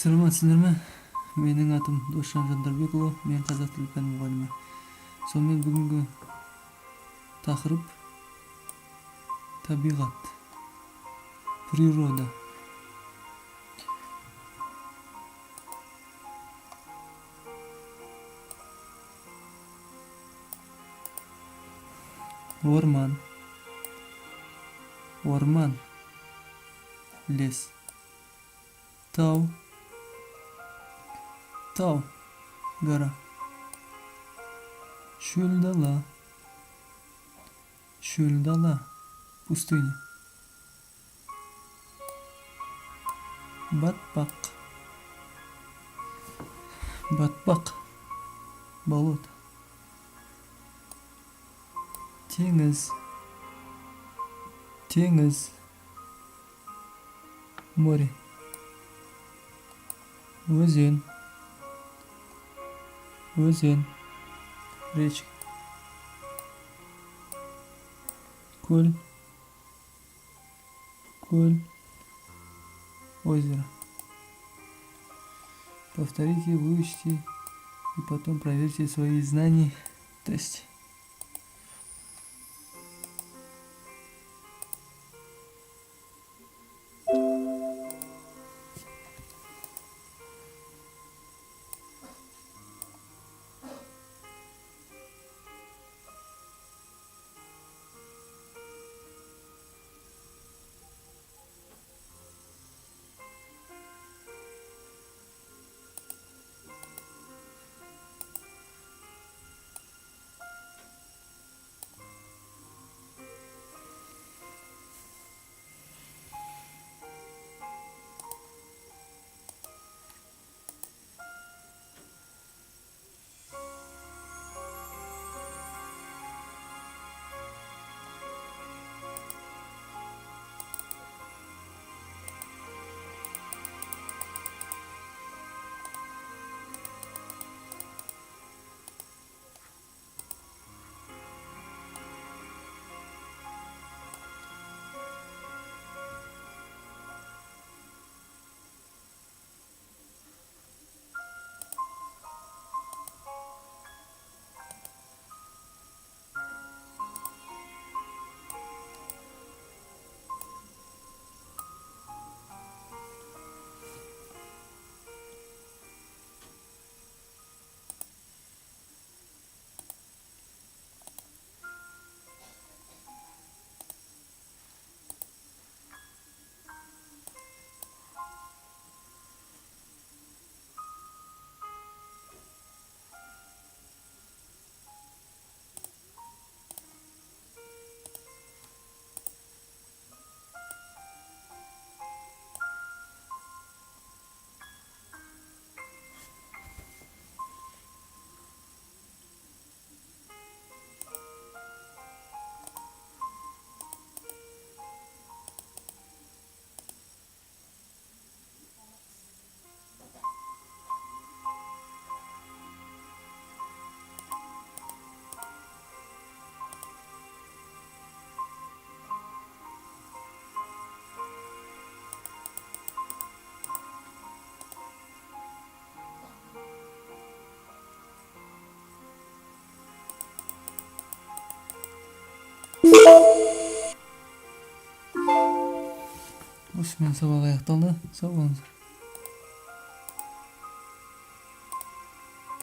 Саламатсыздар ма? Менің атым Досжан Жандарбекұлы, мен қазақ тілі пәні мұғалімі. Сонымен бүгінгі тақырып табиғат, природа. Орман, лес, тау, гора, шөл дала, пустыня, батпақ, болото, теңіз, море, өзен, речка, көл, озеро. Повторите, выучите и потом проверьте свои знания в тесте. Осымен сабақ аяқталды. Сау болыңыздар.